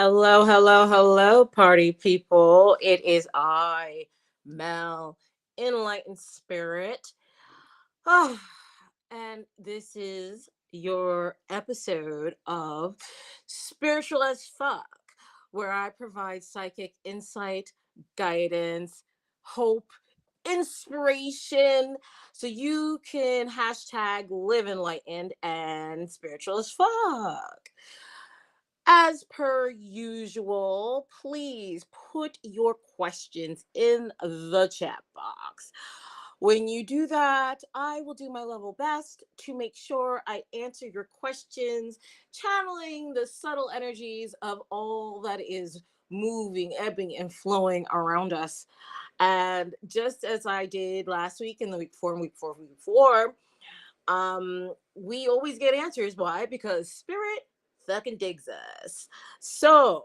Hello, hello, hello, party people. It is I, Mel, Enlightened Spirit. Ah, and this is your episode of Spiritual as Fuck, where I provide psychic insight, guidance, hope, inspiration, so you can hashtag live enlightened and spiritual as fuck. As per usual, please put your questions in the chat box. When you do that, I will do my level best to make sure I answer your questions, channeling the subtle energies of all that is moving, ebbing, and flowing around us. And just as I did last week and the week before, and week before, we always get answers. Why? Because spirit fucking digs us. So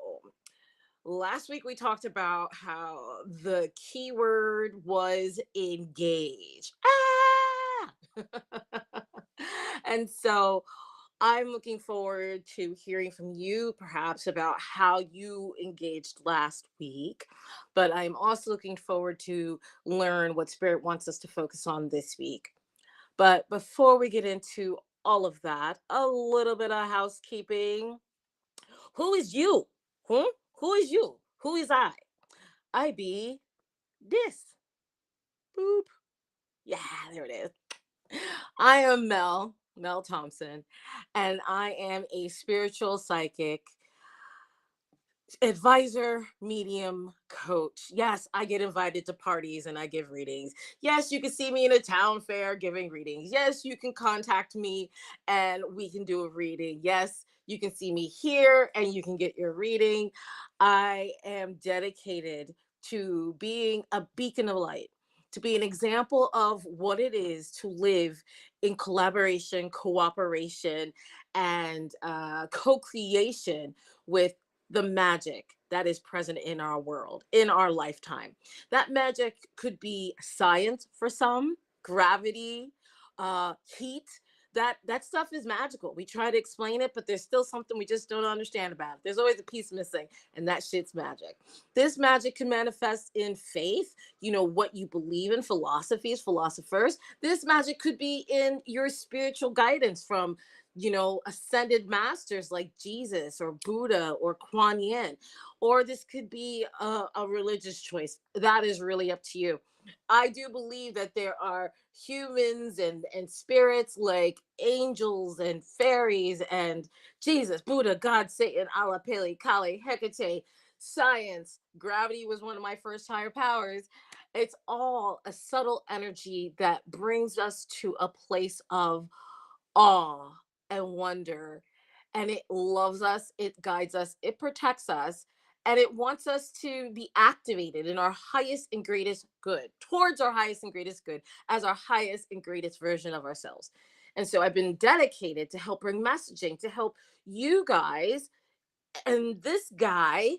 last week we talked about how the keyword was engage. And so I'm looking forward to hearing from you, perhaps, about how you engaged last week. But I'm also looking forward to learn what Spirit wants us to focus on this week. But before we get into all of that, a little bit of housekeeping. Who is you? Hmm? Who is you? Who is I? I be this. Boop. Yeah, there it is. I am Mel Thompson, and I am a spiritual psychic advisor, medium, coach. Yes, I get invited to parties and I give readings. Yes, you can see me in a town fair giving readings. Yes, you can contact me and we can do a reading. Yes, you can see me here and you can get your reading. I am dedicated to being a beacon of light, to be an example of what it is to live in collaboration, cooperation, and co creation with the magic that is present in our world, in our lifetime. That magic could be science for some, gravity, heat. That stuff is magical. We try to explain it, but there's still something we just don't understand about it. There's always a piece missing, and that shit's magic. This magic can manifest in faith, what you believe in, philosophies, philosophers. This magic could be in your spiritual guidance from ascended masters like Jesus or Buddha or Kuan Yin, or this could be a religious choice. That is really up to you. I do believe that there are humans and spirits like angels and fairies and Jesus, Buddha, God, Satan, Allah, Pele, Kali, Hecate, science. Gravity was one of my first higher powers. It's all a subtle energy that brings us to a place of awe and wonder. And it loves us, it guides us, it protects us, and it wants us to be activated in our highest and greatest good, towards our highest and greatest good, as our highest and greatest version of ourselves. And so I've been dedicated to help bring messaging, to help you guys and this guy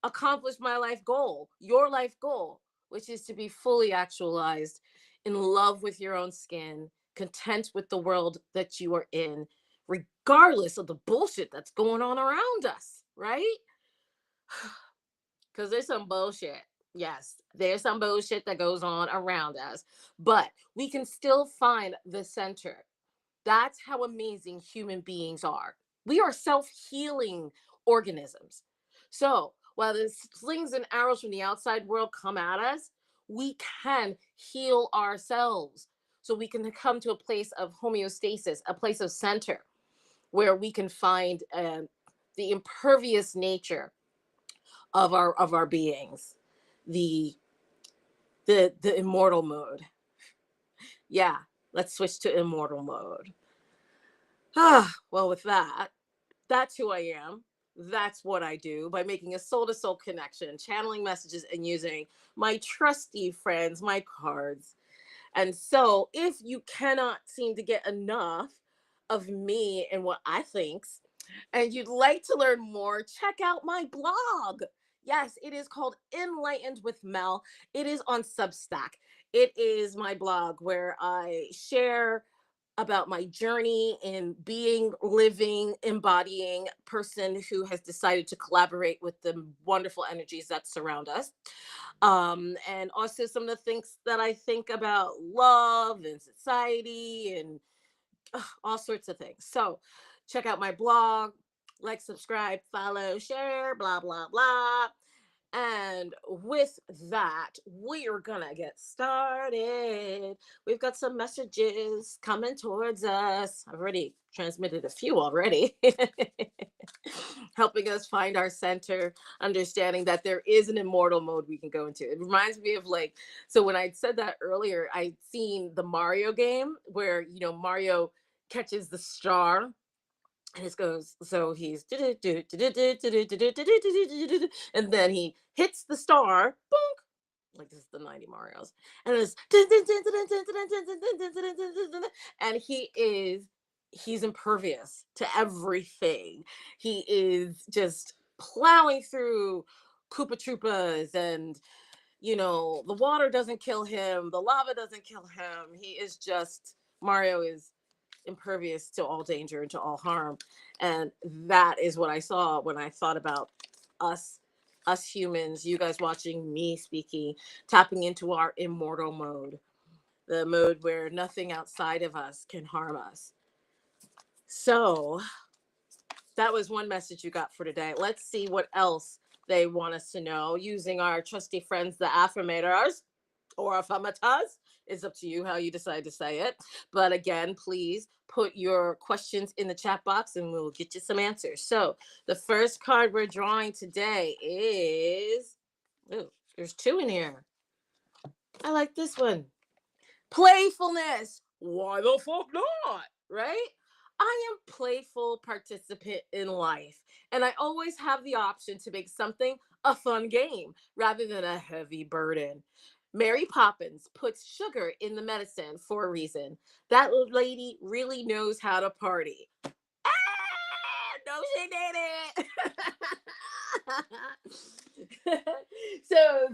accomplish my life goal, your life goal, which is to be fully actualized, in love with your own skin, content with the world that you are in, regardless of the bullshit that's going on around us, right? Because there's some bullshit. Yes, there's some bullshit that goes on around us, but we can still find the center. That's how amazing human beings are. We are self healing organisms. So while the slings and arrows from the outside world come at us, we can heal ourselves. So we can come to a place of homeostasis, a place of center, where we can find the impervious nature of our beings, the the immortal mode. Yeah, let's switch to immortal mode. Well, with that, that's who I am. That's what I do by making a soul to soul connection, channeling messages, and using my trusty friends, my cards. And so, if you cannot seem to get enough of me and what I think, and you'd like to learn more, check out my blog. Yes, it is called In-Lightened with Mel. It is on Substack. It is my blog where I share about my journey in being, living, embodying person who has decided to collaborate with the wonderful energies that surround us. And also some of the things that I think about love and society and all sorts of things. So check out my blog, like, subscribe, follow, share, blah, blah, blah. And with that, we are gonna get started. We've got some messages coming towards us. I've already transmitted a few already, helping us find our center, understanding that there is an immortal mode we can go into. It reminds me of like, so when I said that earlier, I'd seen the Mario game where, Mario catches the star and it goes, so he's and then he hits the star, boom, like this is the 90 Marios, and it's and he's impervious to everything. He is just plowing through Koopa Troopas, and the water doesn't kill him, the lava doesn't kill him. He is just Mario is impervious to all danger and to all harm. And that is what I saw when I thought about us humans, you guys watching, me speaking, tapping into our immortal mode, the mode where nothing outside of us can harm us. So that was one message you got for today. Let's see what else they want us to know using our trusty friends, the affirmators or affirmators. It's up to you how you decide to say it. But again, please put your questions in the chat box and we'll get you some answers. So the first card we're drawing today is, oh, there's two in here. I like this one. Playfulness. Why the fuck not? Right? I am playful participant in life, and I always have the option to make something a fun game rather than a heavy burden. Mary Poppins puts sugar in the medicine for a reason. That lady really knows how to party. Ah, no, she did it. So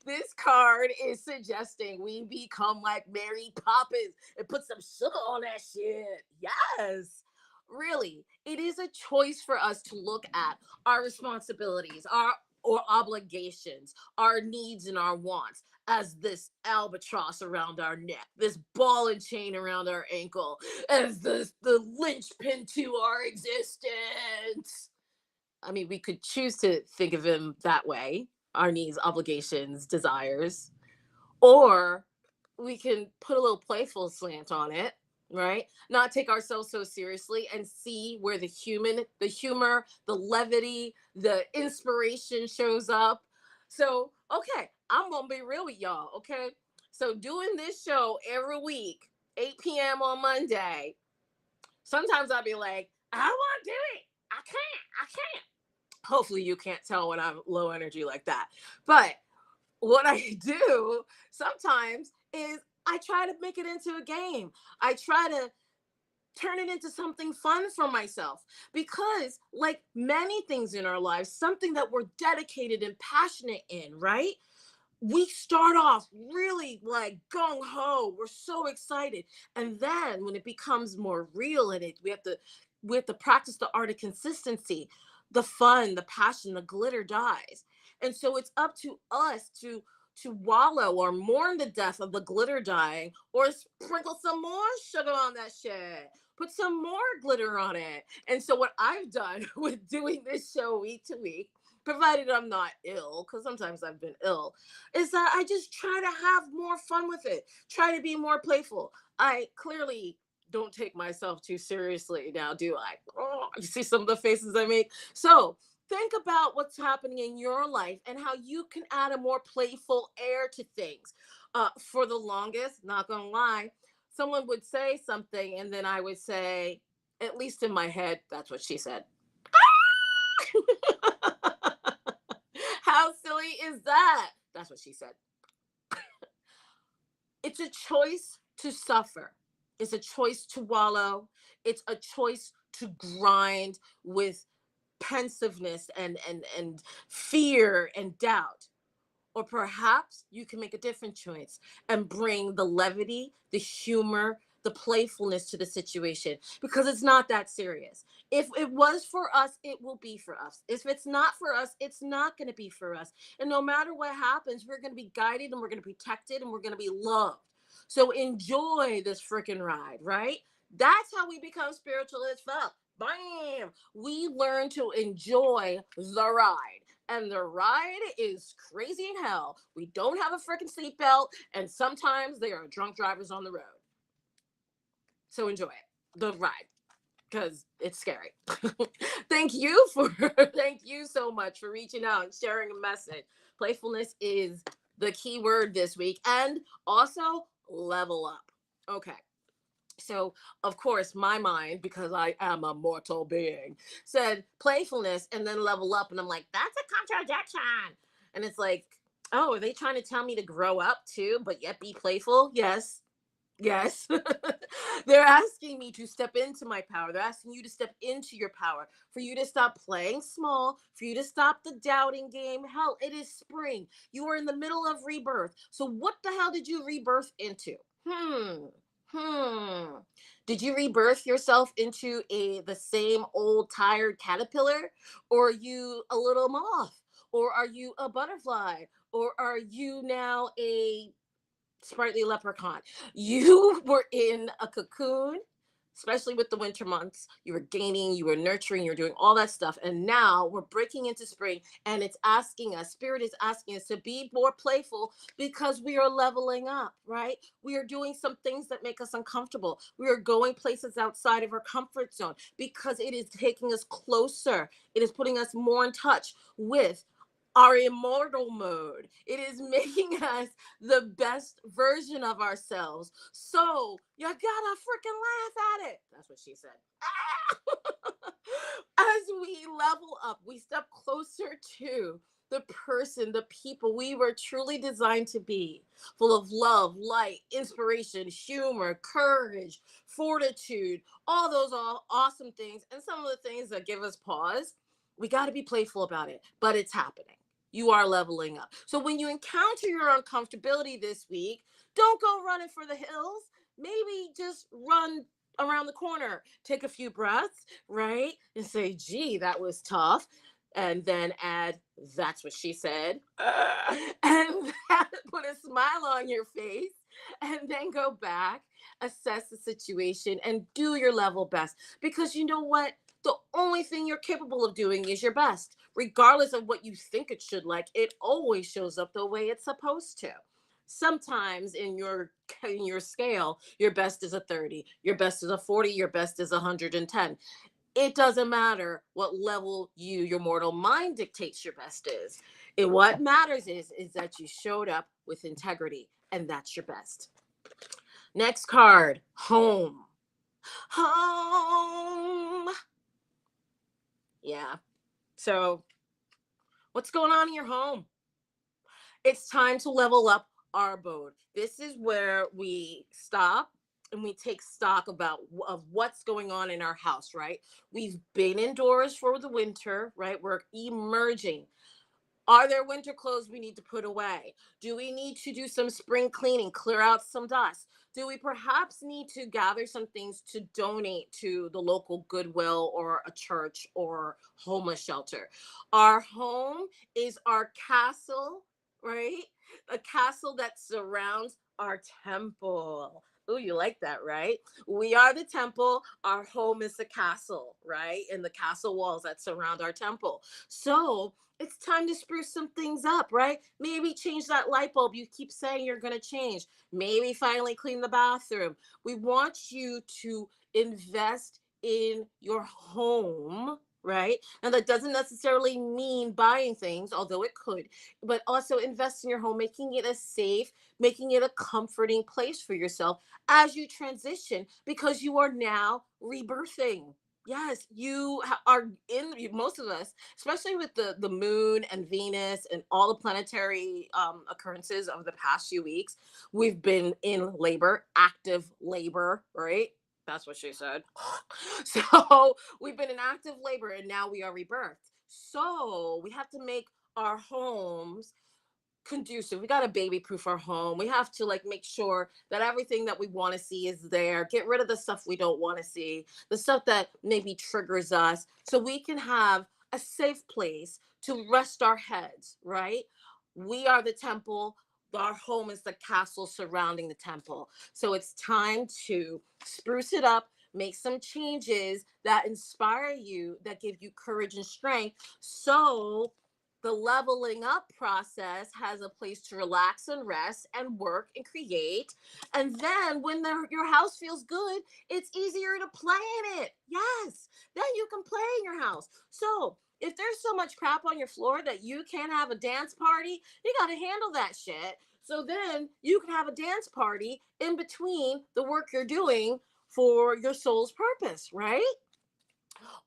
this card is suggesting we become like Mary Poppins and put some sugar on that shit. Yes. Really, it is a choice for us to look at our responsibilities, our or obligations, our needs and our wants as this albatross around our neck, this ball and chain around our ankle, as the linchpin to our existence. I mean, we could choose to think of him that way, our needs, obligations, desires, or we can put a little playful slant on it, right? Not take ourselves so seriously and see where the humor, the levity, the inspiration shows up. So, okay, I'm going to be real with y'all, okay? So, doing this show every week, 8 p.m. on Monday, sometimes I'll be like, I don't want to do it. I can't. Hopefully, you can't tell when I'm low energy like that. But what I do sometimes is I try to make it into a game. I try to turn it into something fun for myself because, like many things in our lives, something that we're dedicated and passionate in, right? We start off really like gung ho. We're so excited. And then when it becomes more real and we have to practice the art of consistency, the fun, the passion, the glitter dies. And so it's up to us to wallow or mourn the death of the glitter dying or sprinkle some more sugar on that shit. Put some more glitter on it. And so what I've done with doing this show week to week, provided I'm not ill, because sometimes I've been ill, is that I just try to have more fun with it. Try to be more playful. I clearly don't take myself too seriously now, do I? Oh, you see some of the faces I make. So think about what's happening in your life and how you can add a more playful air to things. For the longest, not gonna lie, someone would say something and then I would say, at least in my head, that's what she said. How silly is that? That's what she said. It's a choice to suffer. It's a choice to wallow. It's a choice to grind with pensiveness and fear and doubt. Or perhaps you can make a different choice and bring the levity, the humor, the playfulness to the situation, because it's not that serious. If it was for us, it will be for us. If it's not for us, it's not going to be for us. And no matter what happens, we're going to be guided and we're going to be protected and we're going to be loved. So enjoy this freaking ride, right? That's how we become spiritual as fuck. Bam! We learn to enjoy the ride. And the ride is crazy in hell. We don't have a freaking seatbelt, and sometimes there are drunk drivers on the road. So enjoy it, the ride, because it's scary. Thank you so much for reaching out and sharing a message. Playfulness is the key word this week, and also level up. Okay. So, of course, my mind, because I am a mortal being, said playfulness and then level up. And I'm like, that's a contradiction. And it's like, oh, are they trying to tell me to grow up too, but yet be playful? Yes. Yes. They're asking me to step into my power. They're asking you to step into your power, for you to stop playing small, for you to stop the doubting game. Hell, it is spring. You are in the middle of rebirth. So, what the hell did you rebirth into? Hmm. Did you rebirth yourself into the same old tired caterpillar? Or are you a little moth? Or are you a butterfly? Or are you now a sprightly leprechaun? You were in a cocoon, especially with the winter months. You were gaining, you were nurturing, you're doing all that stuff. And now we're breaking into spring, and it's asking us, spirit is asking us to be more playful, because we are leveling up, right? We are doing some things that make us uncomfortable. We are going places outside of our comfort zone, because it is taking us closer. It is putting us more in touch with our immortal mode. It is making us the best version of ourselves. So you gotta freaking laugh at it. That's what she said. As we level up, we step closer to the person, the people we were truly designed to be, full of love, light, inspiration, humor, courage, fortitude, all those awesome things. And some of the things that give us pause, we got to be playful about it, but it's happening. You are leveling up. So when you encounter your uncomfortability this week, don't go running for the hills. Maybe just run around the corner, take a few breaths, right? And say, gee, that was tough. And then add, that's what she said. And put a smile on your face. And then go back, assess the situation, and do your level best. Because you know what? The only thing you're capable of doing is your best. Regardless of what you think it should, like, it always shows up the way it's supposed to. Sometimes in your scale, your best is a 30, your best is a 40, your best is 110. It doesn't matter what level your mortal mind dictates your best is. What matters is that you showed up with integrity, and that's your best. Next card, home. Home. Yeah. So, what's going on in your home? It's time to level up our boat. This is where we stop and we take stock of what's going on in our house, right? We've been indoors for the winter, right? We're emerging. Are there winter clothes we need to put away? Do we need to do some spring cleaning, clear out some dust? Do we perhaps need to gather some things to donate to the local Goodwill or a church or homeless shelter? Our home is our castle, right? A castle that surrounds our temple. Oh, you like that, right? We are the temple. Our home is the castle, right? And the castle walls that surround our temple. So it's time to spruce some things up, right? Maybe change that light bulb you keep saying you're going to change. Maybe finally clean the bathroom. We want you to invest in your home, right? And that doesn't necessarily mean buying things, although it could, but also invest in your home, making it a safe, making it a comforting place for yourself as you transition, because you are now rebirthing. Yes, are in, most of us, especially with the moon and Venus and all the planetary occurrences over the past few weeks. We've been in labor, active labor, right? That's what she said. So we've been in active labor, and now we are rebirthed. So we have to make our homes conducive. We got to baby proof our home. We have to like make sure that everything that we want to see is there. Get rid of the stuff we don't want to see, the stuff that maybe triggers us, so we can have a safe place to rest our heads, right? We are the temple. Our home is the castle surrounding the temple. So it's time to spruce it up, make some changes that inspire you, that give you courage and strength. So the leveling up process has a place to relax and rest and work and create. And then when your house feels good, it's easier to play in it. Yes, then you can play in your house. So if there's so much crap on your floor that you can't have a dance party, you got to handle that shit. So then you can have a dance party in between the work you're doing for your soul's purpose, right?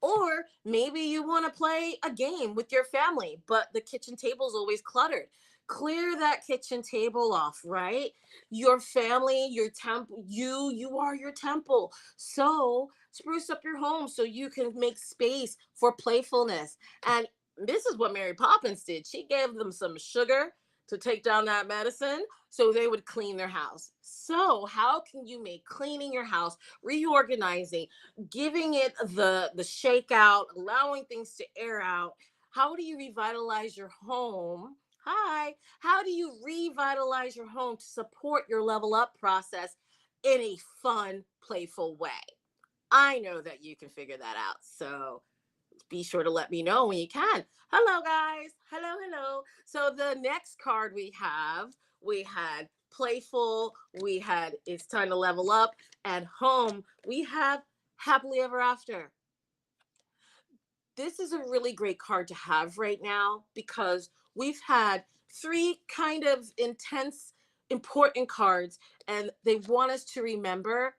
Or maybe you want to play a game with your family, but the kitchen table is always cluttered. Clear that kitchen table off, right? Your family, your temple, you are your temple. So spruce up your home so you can make space for playfulness. And this is what Mary Poppins did. She gave them some sugar to take down that medicine so they would clean their house. So, how can you make cleaning your house, reorganizing, giving it the shake out, allowing things to air out? How do you revitalize your home? Hi. How do you revitalize your home to support your level up process in a fun, playful way? I know that you can figure that out. So be sure to let me know when you can. Hello, guys. Hello, hello. So the next card we had playful, we had it's time to level up, and home, we have happily ever after. This is a really great card to have right now because we've had three kind of intense, important cards, and they want us to remember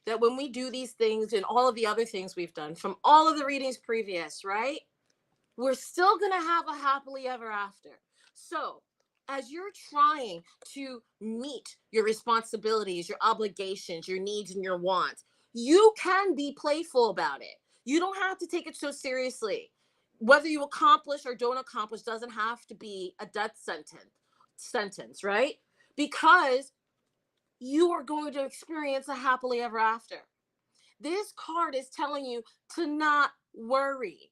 that when we do these things and all of the other things we've done from all of the readings previous, right? We're still going to have a happily ever after. So, as you're trying to meet your responsibilities, your obligations, your needs, and your wants, you can be playful about it. You don't have to take it so seriously. Whether you accomplish or don't accomplish doesn't have to be a death sentence, right? Because you are going to experience a happily ever after. This card is telling you to not worry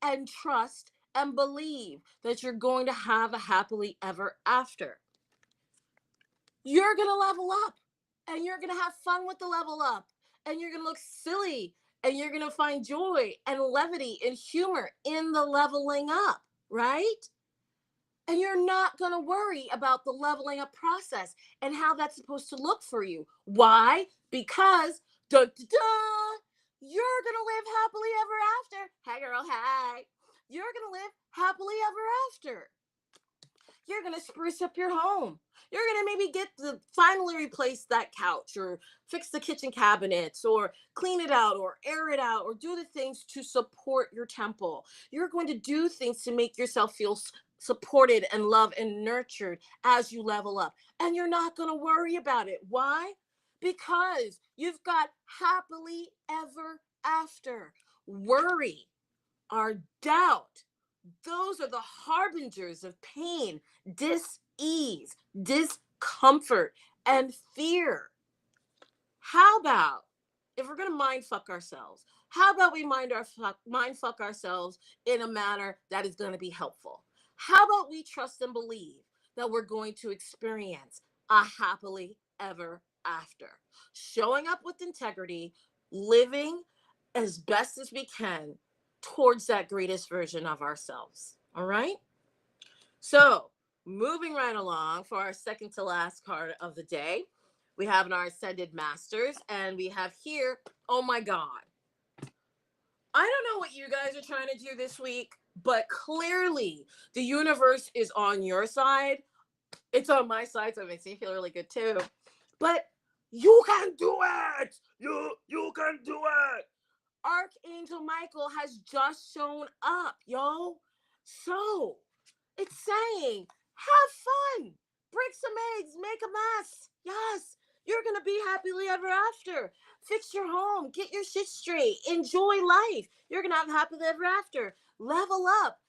and trust and believe that you're going to have a happily ever after. You're going to level up and you're going to have fun with the level up and you're going to look silly and you're going to find joy and levity and humor in the leveling up, right? And you're not going to worry about the leveling up process and how that's supposed to look for you. Why? Because da, da, da, you're going to live happily ever after. Hey, girl, hey. You're going to live happily ever after. You're going to spruce up your home. You're going to maybe get to finally replace that couch or fix the kitchen cabinets or clean it out or air it out or do the things to support your temple. You're going to do things to make yourself feel supported and loved and nurtured as you level up. And you're not going to worry about it. Why? Because you've got happily ever after. Worry, our doubt, those are the harbingers of pain, dis-ease, discomfort, and fear. How about if we're going to mind fuck ourselves? How about we mind fuck ourselves in a manner that is going to be helpful? How about we trust and believe that we're going to experience a happily ever after? Showing up with integrity, living as best as we can towards that greatest version of ourselves. All right? So, moving right along for our second to last card of the day, we have our Ascended Masters, and we have here, oh my God. I don't know what you guys are trying to do this week, but clearly the universe is on your side. It's on my side, so it makes me feel really good too. But you can do it. You can do it. Archangel Michael has just shown up, yo. So it's saying, have fun, break some eggs, make a mess. Yes, you're gonna be happily ever after. Fix your home, get your shit straight, enjoy life. You're gonna have happily ever after. Level up.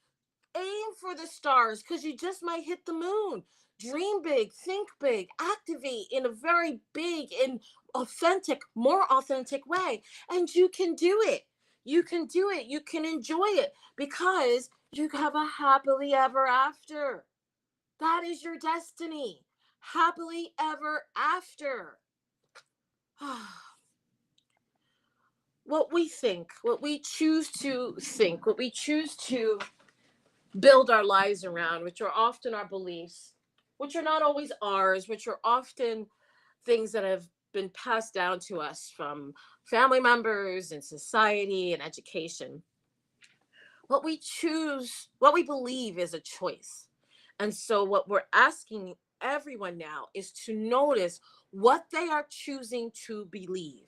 Aim for the stars because you just might hit the moon. Dream big, think big, activate in a very big and authentic, more authentic way. And you can do it. You can do it. You can enjoy it because you have a happily ever after. That is your destiny. Happily ever after. What we think, what we choose to think, what we choose to build our lives around, which are often our beliefs, which are not always ours, which are often things that have been passed down to us from family members and society and education. What we choose, what we believe is a choice. And so, what we're asking everyone now is to notice what they are choosing to believe.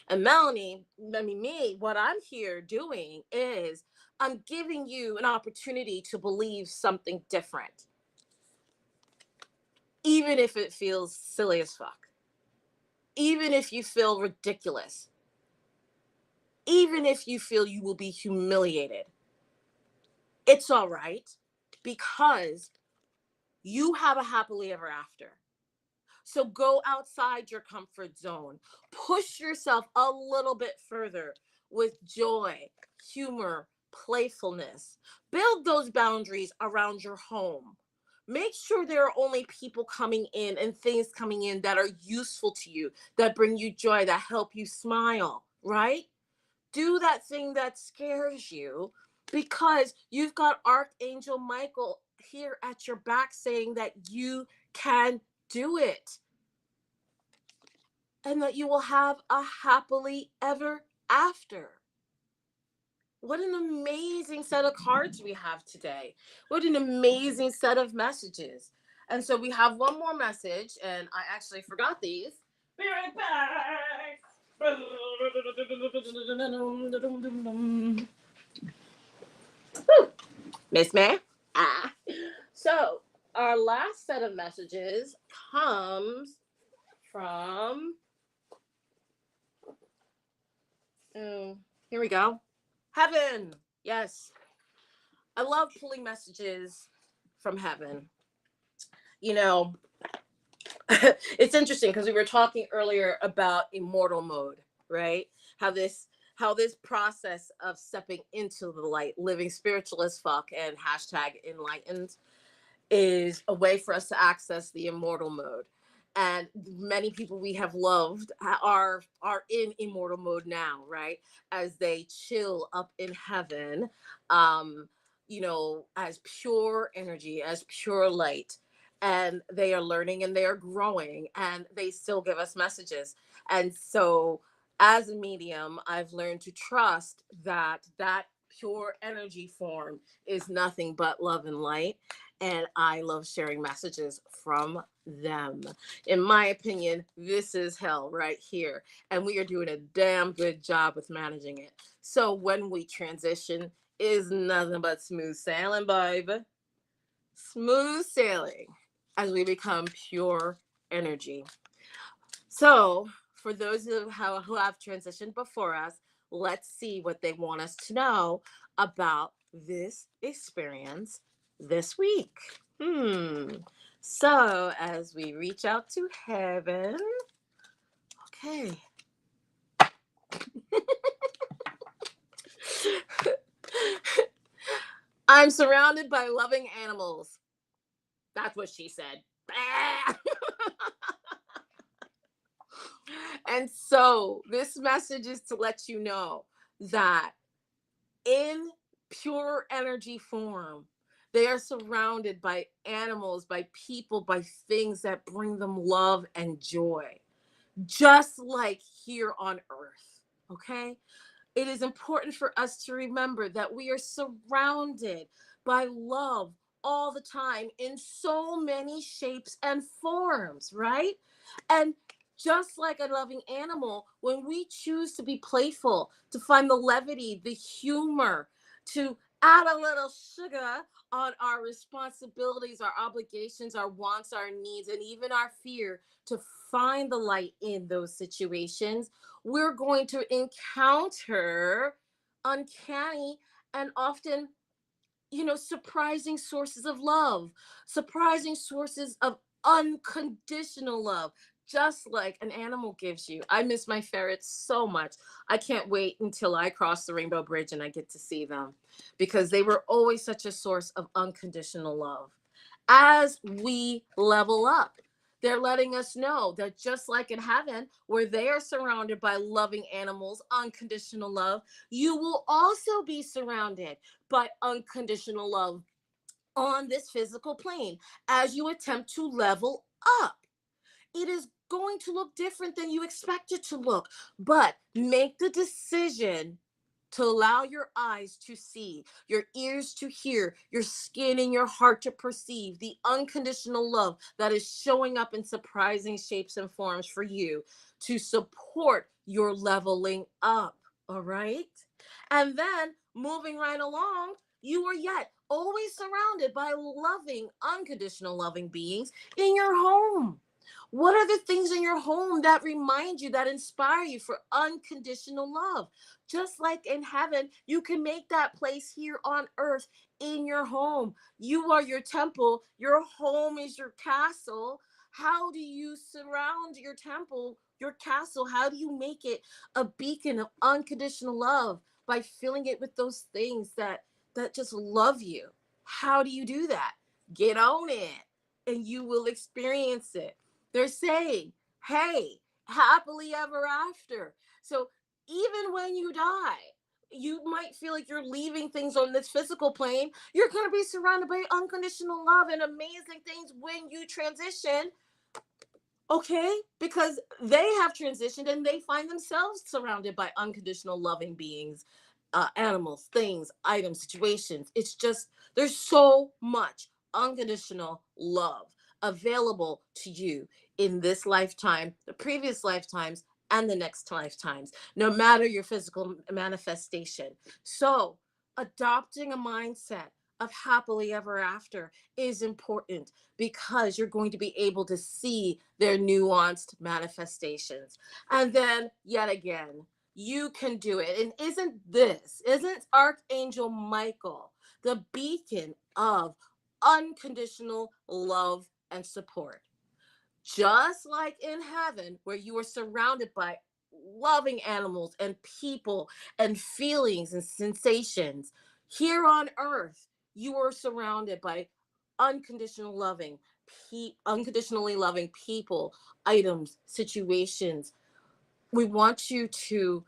And Melanie, I mean, me, what I'm here doing is I'm giving you an opportunity to believe something different, even if it feels silly as fuck, even if you feel ridiculous, even if you feel you will be humiliated. It's all right because you have a happily ever after. So go outside your comfort zone. Push yourself a little bit further with joy, humor, playfulness. Build those boundaries around your home. Make sure there are only people coming in and things coming in that are useful to you, that bring you joy, that help you smile, right? Do that thing that scares you because you've got Archangel Michael here at your back saying that you can do it and that you will have a happily ever after. What an amazing set of cards we have today. What an amazing set of messages. And so we have one more message, and I actually forgot these. Be right back. Miss May? Ah. So our last set of messages comes from, here we go. Heaven. Yes. I love pulling messages from heaven. You know, it's interesting because we were talking earlier about immortal mode, right? How this process of stepping into the light, living spiritual as fuck, and hashtag enlightened is a way for us to access the immortal mode. And many people we have loved are in immortal mode now, right? As they chill up in heaven, as pure energy, as pure light. And they are learning and they are growing and they still give us messages. And so as a medium, I've learned to trust that pure energy form is nothing but love and light, and I love sharing messages from them. In my opinion, this is hell right here, and we are doing a damn good job with managing it. So when we transition, is nothing but smooth sailing, baby. Smooth sailing as we become pure energy. So for those who have transitioned before us, let's see what they want us to know about this experience this week. So as we reach out to heaven, okay. I'm surrounded by loving animals. That's what she said. And so this message is to let you know that in pure energy form, they are surrounded by animals, by people, by things that bring them love and joy, just like here on earth. Okay? It is important for us to remember that we are surrounded by love all the time in so many shapes and forms, right? And just like a loving animal, when we choose to be playful, to find the levity, the humor, to add a little sugar on our responsibilities, our obligations, our wants, our needs, and even our fear, to find the light in those situations, we're going to encounter uncanny and often surprising sources of love, surprising sources of unconditional love, just like an animal gives you. I miss my ferrets so much. I can't wait until I cross the Rainbow Bridge and I get to see them, because they were always such a source of unconditional love. As we level up, they're letting us know that just like in heaven, where they are surrounded by loving animals, unconditional love, you will also be surrounded by unconditional love on this physical plane as you attempt to level up. It is going to look different than you expect it to look, but make the decision to allow your eyes to see, your ears to hear, your skin and your heart to perceive the unconditional love that is showing up in surprising shapes and forms for you to support your leveling up. All right. And then moving right along, you are yet always surrounded by loving, unconditional loving beings in your home. What are the things in your home that remind you, that inspire you for unconditional love? Just like in heaven, you can make that place here on earth in your home. You are your temple, your home is your castle. How do you surround your temple, your castle? How do you make it a beacon of unconditional love? By filling it with those things that just love you. How do you do that? Get on it and you will experience it. They're saying, hey, happily ever after. So even when you die, you might feel like you're leaving things on this physical plane. You're going to be surrounded by unconditional love and amazing things when you transition. Okay, because they have transitioned and they find themselves surrounded by unconditional loving beings, animals, things, items, situations. It's just, there's so much unconditional love available to you in this lifetime, the previous lifetimes, and the next lifetimes, no matter your physical manifestation. So adopting a mindset of happily ever after is important, because you're going to be able to see their nuanced manifestations. And then, yet again, you can do it. And isn't Archangel Michael the beacon of unconditional love and support? Just like in heaven, where you are surrounded by loving animals and people and feelings and sensations, here on earth, you are surrounded by unconditionally loving people, items, situations. We want you to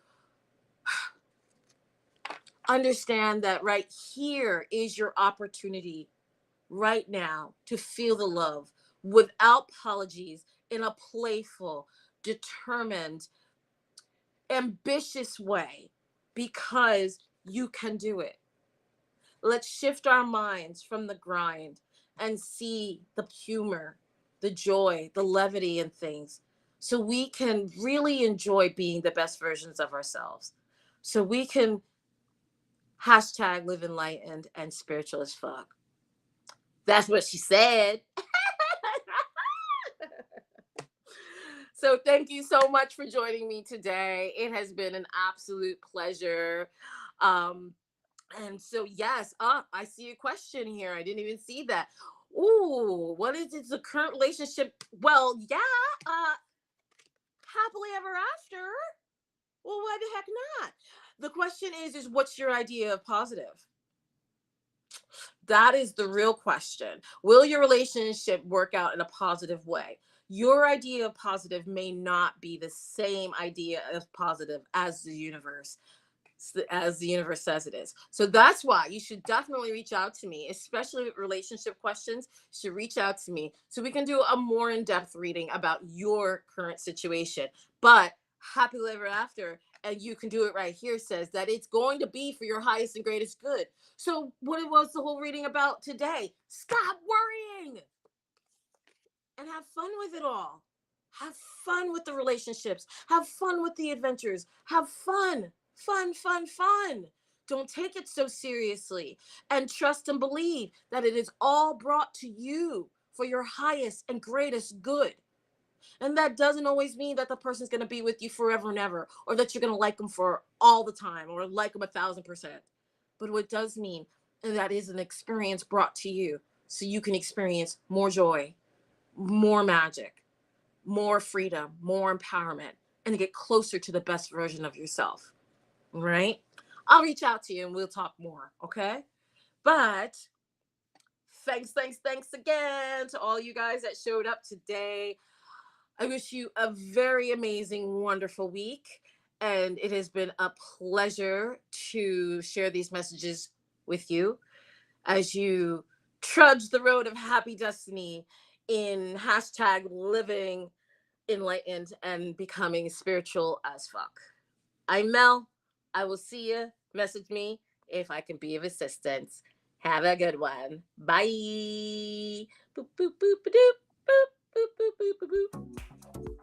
understand that right here is your opportunity right now to feel the love without apologies, in a playful, determined, ambitious way, because you can do it. Let's shift our minds from the grind and see the humor, the joy, the levity in things, so we can really enjoy being the best versions of ourselves. So we can hashtag live enlightened and spiritual as fuck. That's what she said. So thank you so much for joining me today. It has been an absolute pleasure. Um, and so yes, I see a question here. I didn't even see that. Ooh, what is the current relationship? Well, yeah, happily ever after. Well, why the heck not? The question is what's your idea of positive? That is the real question. Will your relationship work out in a positive way? Your idea of positive may not be the same idea of positive as the universe says it is. So that's why you should definitely reach out to me, especially with relationship questions. You should reach out to me so we can do a more in-depth reading about your current situation. But happily ever after, and you can do it right here, says that it's going to be for your highest and greatest good. So what was the whole reading about today? Stop worrying and have fun with it all. Have fun with the relationships. Have fun with the adventures. Have fun. Fun, fun, fun. Don't take it so seriously, and trust and believe that it is all brought to you for your highest and greatest good. And that doesn't always mean that the person's going to be with you forever and ever, or that you're going to like them for all the time, or like them 1,000%. But what it does mean And that is an experience brought to you so you can experience more joy, more magic, more freedom, more empowerment, and to get closer to the best version of yourself. Right? I'll reach out to you and we'll talk more. Okay. But thanks again to all you guys that showed up today. I wish you a very amazing, wonderful week. And it has been a pleasure to share these messages with you as you trudge the road of happy destiny in hashtag living enlightened and becoming spiritual as fuck. I'm Mel. I will see you. Message me if I can be of assistance. Have a good one. Bye. Boop, boop, boop, boop, boop, boop, boop, boop, boop, boop.